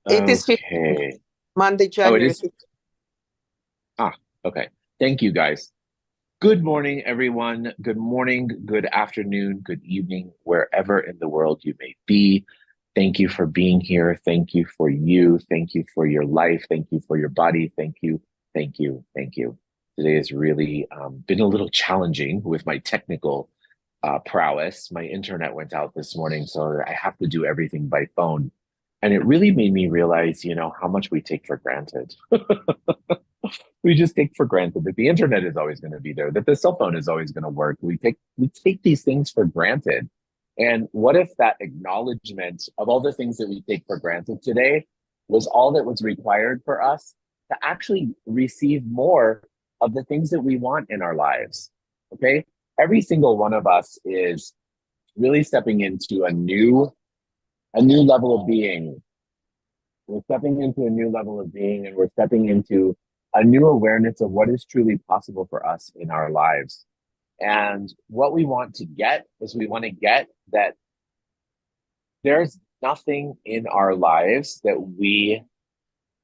It is 15th, Okay. Monday, Oh, it January is. 15th. Okay. Thank you, guys. Good morning, everyone. Good morning, good afternoon, good evening, wherever in the world you may be. Thank you for being here. Thank you for you. Thank you for your life. Thank you for your body. Thank you. Thank you. Thank you. Today has really been a little challenging with my technical prowess. My internet went out this morning, so I have to do everything by phone. And it really made me realize, how much we take for granted. We just take for granted that the internet is always going to be there, that the cell phone is always going to work. We take these things for granted. And what if that acknowledgement of all the things that we take for granted today was all that was required for us to actually receive more of the things that we want in our lives? Okay. Every single one of us is really stepping into a new level of being. We're stepping into a new level of being, and we're stepping into a new awareness of what is truly possible for us in our lives. And what we want to get is we want to get that there's nothing in our lives that we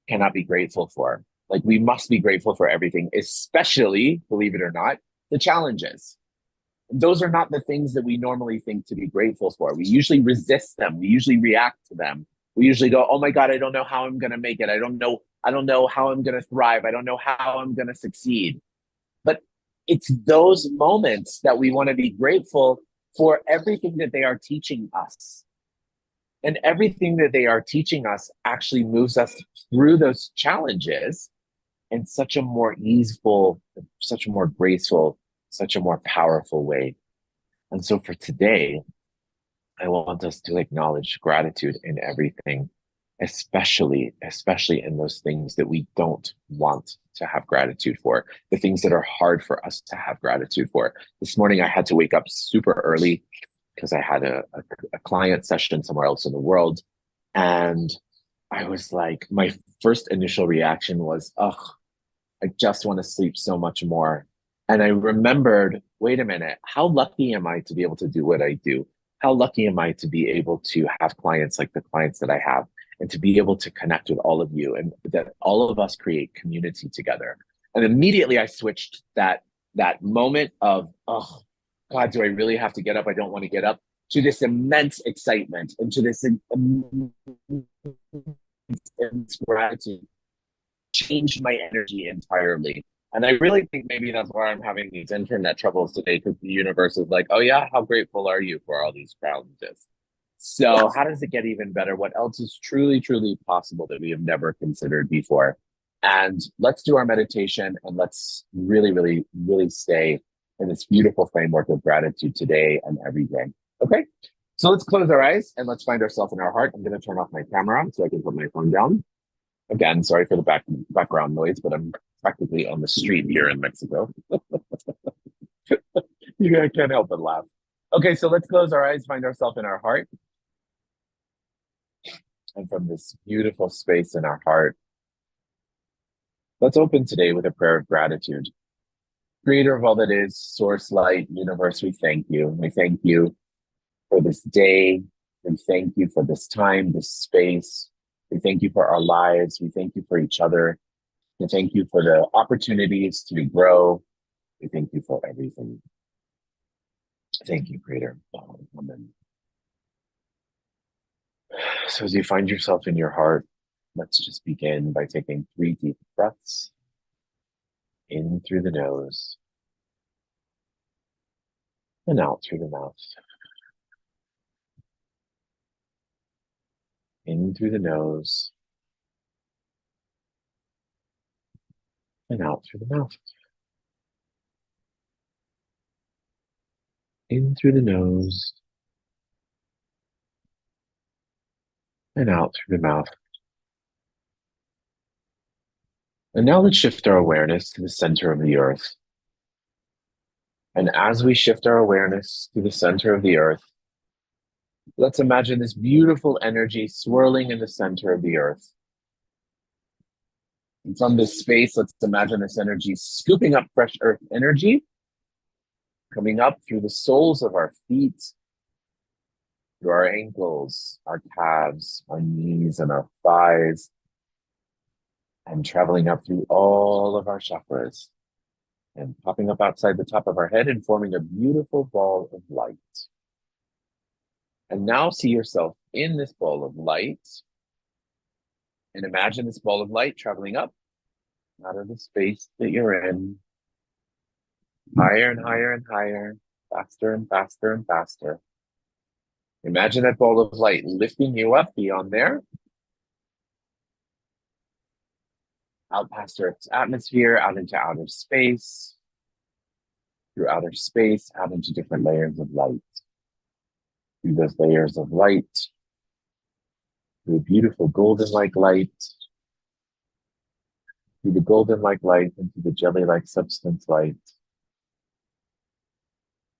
cannot be grateful for. Like, we must be grateful for everything, especially, believe it or not, the challenges. Those are not the things that we normally think to be grateful for. We usually resist them. We usually react to them. We usually go, "Oh my God, I don't know how I'm going to make it. I don't know how I'm going to thrive. I don't know how I'm going to succeed." But it's those moments that we want to be grateful for everything that they are teaching us. And everything that they are teaching us actually moves us through those challenges in such a more easeful, such a more graceful, such a more powerful way. And so for today, I want us to acknowledge gratitude in everything, especially in those things that we don't want to have gratitude for, the things that are hard for us to have gratitude for. This morning, I had to wake up super early because I had a client session somewhere else in the world. And I was like, my first initial reaction was, oh, I just want to sleep so much more. And I remembered, wait a minute, how lucky am I to be able to do what I do? How lucky am I to be able to have clients like the clients that I have, and to be able to connect with all of you, and that all of us create community together? And immediately I switched that moment of, oh God, do I really have to get up? I don't want to get up, to this immense excitement and to this immense gratitude. Changed my energy entirely. And I really think maybe that's why I'm having these internet troubles today, because the universe is like, oh yeah, how grateful are you for all these challenges? So how does it get even better? What else is truly, truly possible that we have never considered before? And let's do our meditation, and let's really, really, really stay in this beautiful framework of gratitude today and every day. Okay. So let's close our eyes and let's find ourselves in our heart. I'm going to turn off my camera so I can put my phone down. Again, sorry for the background noise, but I'm practically on the street here in Mexico. You can't help but laugh. Okay, so let's close our eyes, find ourselves in our heart. And from this beautiful space in our heart, let's open today with a prayer of gratitude. Creator of all that is, source, light, universe, we thank you. We thank you for this day. We thank you for this time, this space. We thank you for our lives. We thank you for each other. We thank you for the opportunities to grow. We thank you for everything. Thank you, Creator. Amen. So as you find yourself in your heart, let's just begin by taking 3 deep breaths in through the nose and out through the mouth. In through the nose and out through the mouth. In through the nose and out through the mouth. And now let's shift our awareness to the center of the earth. And as we shift our awareness to the center of the earth, let's imagine this beautiful energy swirling in the center of the earth. And from this space, let's imagine this energy scooping up fresh earth energy, coming up through the soles of our feet, through our ankles, our calves, our knees, and our thighs, and traveling up through all of our chakras and popping up outside the top of our head and forming a beautiful ball of light. And now see yourself in this ball of light and imagine this ball of light traveling up out of the space that you're in, higher and higher and higher, faster and faster and faster. Imagine that ball of light lifting you up beyond there, out past Earth's atmosphere, out into outer space, through outer space, out into different layers of light. Through those layers of light, through beautiful golden-like light, through the golden-like light into the jelly-like substance light,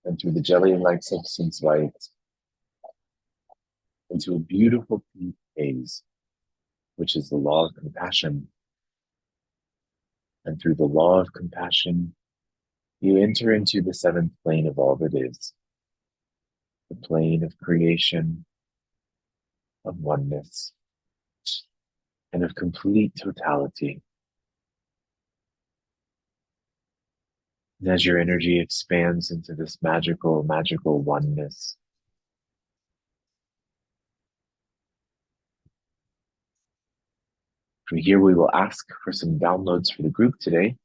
and through the jelly-like substance light into a beautiful pink haze, which is the law of compassion. And through the law of compassion, you enter into the seventh plane of all that is, the plane of creation, of oneness, and of complete totality. And as your energy expands into this magical, magical oneness, from here we will ask for some downloads for the group today.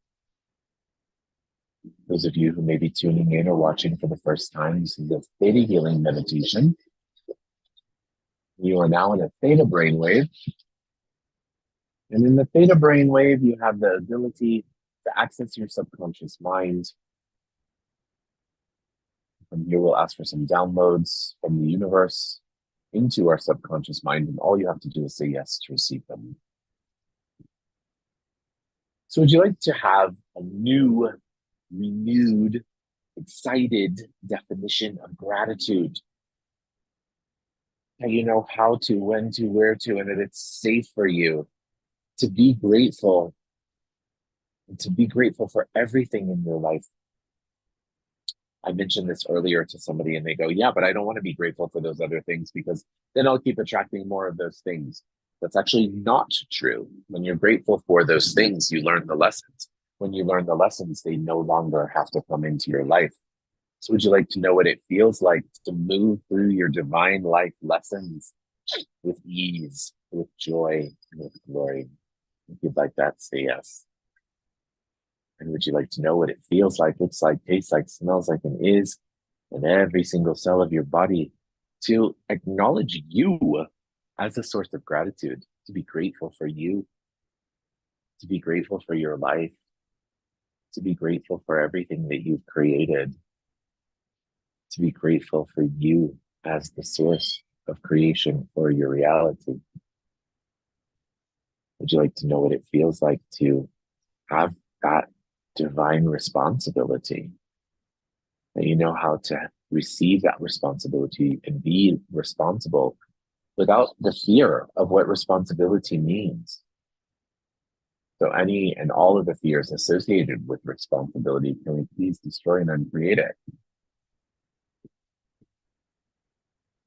Those of you who may be tuning in or watching for the first time, this is a theta healing meditation. You are now in a theta brainwave. And in the theta brainwave, you have the ability to access your subconscious mind. From here, we'll ask for some downloads from the universe into our subconscious mind, and all you have to do is say yes to receive them. So would you like to have a new, renewed, excited definition of gratitude? That you know how to, when to, where to, and that it's safe for you to be grateful, and to be grateful for everything in your life. I mentioned this earlier to somebody and they go, yeah, but I don't want to be grateful for those other things because then I'll keep attracting more of those things. That's actually not true. When you're grateful for those things, you learn the lessons. When you learn the lessons, they no longer have to come into your life. So would you like to know what it feels like to move through your divine life lessons with ease, with joy, and with glory? If you'd like that, say yes. And would you like to know what it feels like, looks like, tastes like, smells like, and is in every single cell of your body to acknowledge you as a source of gratitude, to be grateful for you, to be grateful for your life, to be grateful for everything that you've created, to be grateful for you as the source of creation for your reality? Would you like to know what it feels like to have that divine responsibility, that you know how to receive that responsibility and be responsible without the fear of what responsibility means? So any and all of the fears associated with responsibility, can we please destroy and uncreate it?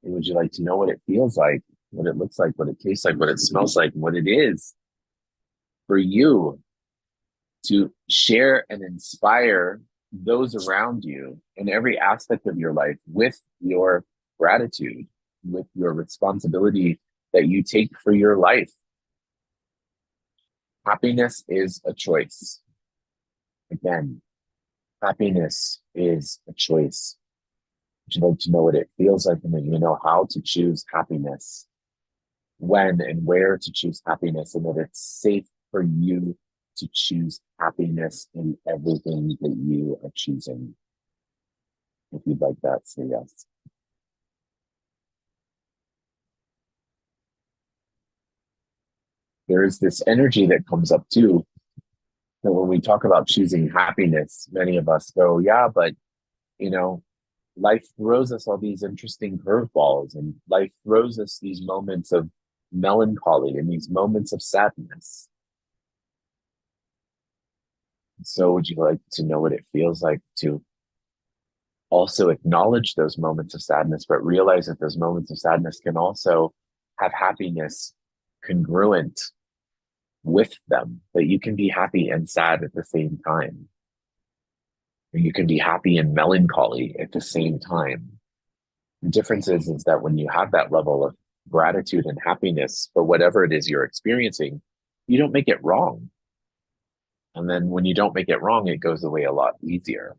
And would you like to know what it feels like, what it looks like, what it tastes like, what it smells like, what it is for you to share and inspire those around you in every aspect of your life with your gratitude, with your responsibility that you take for your life? Happiness is a choice. Again, happiness is a choice. Would you like to know what it feels like, and that you know how to choose happiness, when and where to choose happiness, and that it's safe for you to choose happiness in everything that you are choosing? If you'd like that, say yes. There is this energy that comes up too, that when we talk about choosing happiness, many of us go, yeah, but you know, life throws us all these interesting curveballs, and life throws us these moments of melancholy and these moments of sadness. So would you like to know what it feels like to also acknowledge those moments of sadness, but realize that those moments of sadness can also have happiness congruent with them, that you can be happy and sad at the same time. You can be happy and melancholy at the same time. The difference is that when you have that level of gratitude and happiness for whatever it is you're experiencing, you don't make it wrong. And then when you don't make it wrong, it goes away a lot easier.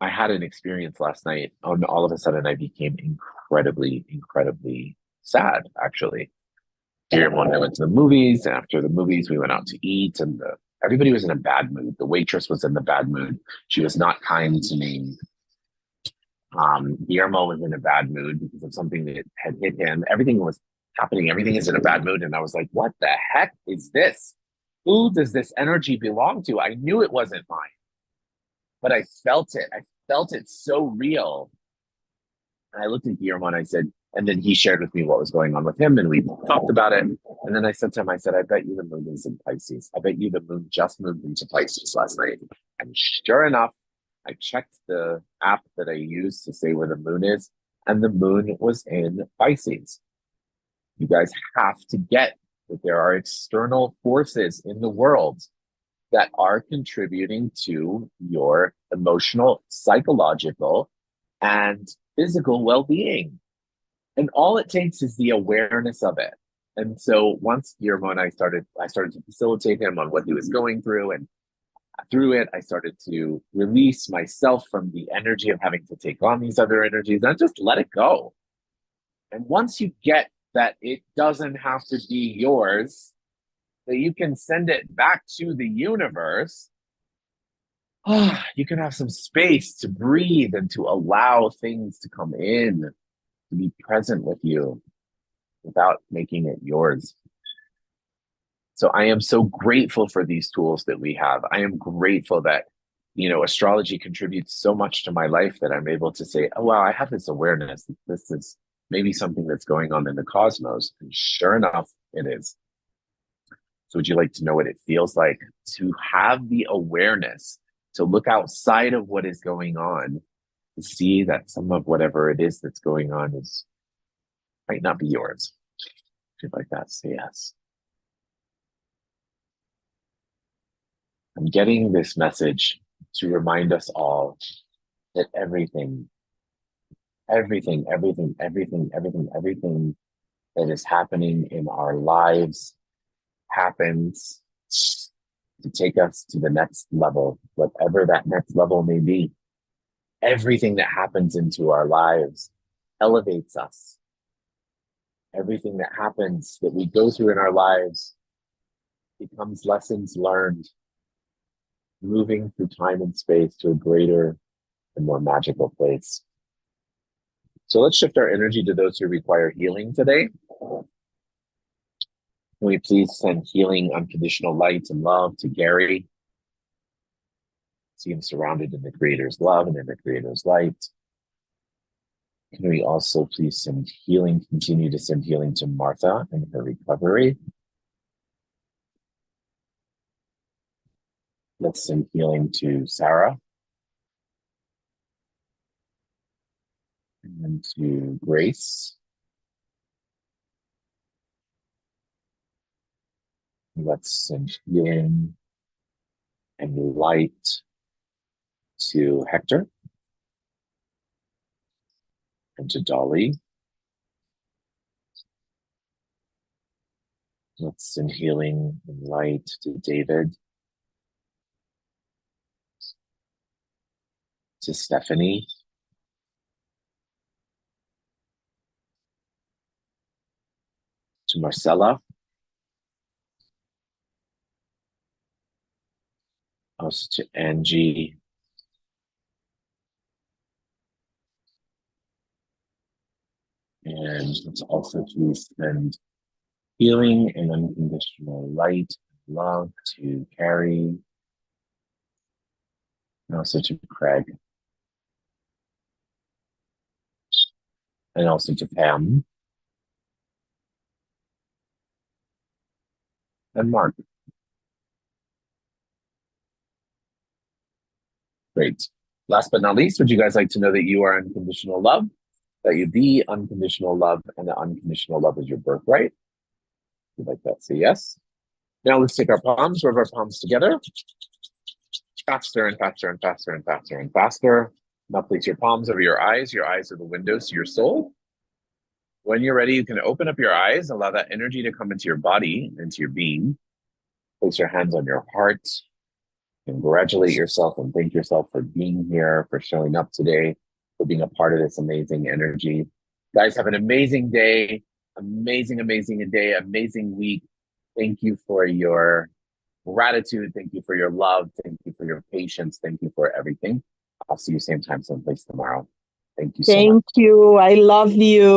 I had an experience last night, and all of a sudden I became incredibly, incredibly sad, actually. Here, when I went to the movies, and after the movies, we went out to eat, and everybody was in a bad mood. The waitress was in the bad mood. She was not kind to me. Guillermo was in a bad mood because of something that had hit him. Everything was happening. Everything is in a bad mood. And I was like, what the heck is this? Who does this energy belong to? I knew it wasn't mine, but I felt it. I felt it so real. And I looked at Guillermo and I said, and then he shared with me what was going on with him, and we talked about it. And then I said to him, I said, I bet you the moon is in Pisces. I bet you the moon just moved into Pisces last night. And sure enough, I checked the app that I use to say where the moon is, and the moon was in Pisces. You guys have to get that there are external forces in the world that are contributing to your emotional, psychological, and physical well-being. And all it takes is the awareness of it. And so once Guillermo and I started to facilitate him on what he was going through, and through it, I started to release myself from the energy of having to take on these other energies and just let it go. And once you get that it doesn't have to be yours, that you can send it back to the universe, you can have some space to breathe and to allow things to come in, to be present with you without making it yours. So I am so grateful for these tools that we have. I am grateful that, astrology contributes so much to my life that I'm able to say, oh, wow, I have this awareness. This is maybe something that's going on in the cosmos. And sure enough, it is. So would you like to know what it feels like to have the awareness, to look outside of what is going on, to see that some of whatever it is that's going on might not be yours? If you'd like that, say yes. I'm getting this message to remind us all that everything that is happening in our lives happens to take us to the next level, whatever that next level may be. Everything that happens into our lives elevates us. Everything that happens that we go through in our lives becomes lessons learned, moving through time and space to a greater and more magical place. So let's shift our energy to those who require healing today. Can we please send healing, unconditional light and love to Gary? See him surrounded in the Creator's love and in the Creator's light. Can we also please send healing, continue to send healing to Martha and her recovery? Let's send healing to Sarah and to Grace. Let's send healing and light to Hector and to Dolly. Let's send healing and light to David, to Stephanie, to Marcella, also to Angie, and let's also please send healing and unconditional light and love to Carrie, and also to Craig, and also to Pam and Mark. Great. Last but not least, would you guys like to know that you are unconditional love? That you be unconditional love, and that unconditional love is your birthright? If you'd like that, say yes. Now let's take our palms, rub our palms together. Faster and faster and faster and faster and faster. Now place your palms over your eyes. Your eyes are the windows to your soul. When you're ready, you can open up your eyes, allow that energy to come into your body, into your being. Place your hands on your heart. Congratulate yourself and thank yourself for being here, for showing up today, for being a part of this amazing energy. Guys, have an amazing day, amazing day, amazing week. Thank you for your gratitude. Thank you for your love. Thank you for your patience. Thank you for everything. I'll see you same time, same place tomorrow. Thank you so much. Thank you. I love you.